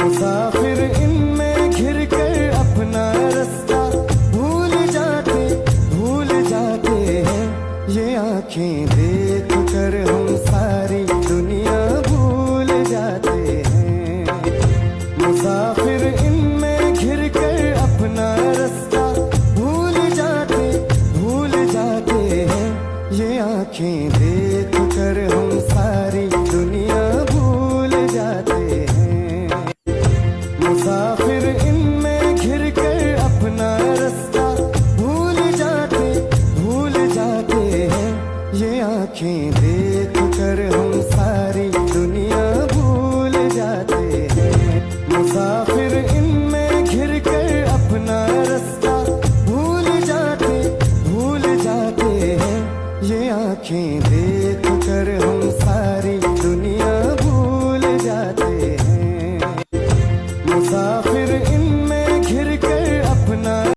मुसाफिर इनमें घिर कर अपना रास्ता भूल जाते हैं। ये आंखें देख कर हम सारी दुनिया भूल जाते हैं। मुसाफिर इनमें घिर कर अपना रास्ता भूल जाते हैं। ये आंखें देख कर हम सारी दुनिया भूल जाते हैं। मुसाफिर इनमें घिर कर अपना रास्ता भूल जाते हैं। ये आंखें देख कर हम सारी दुनिया भूल जाते हैं। मुसाफिर इनमें घिर कर अपना रास्ता भूल जाते हैं। ये आंखें देख कर हम सारी दुनिया भूल जाते हैं। मुसाफिर इन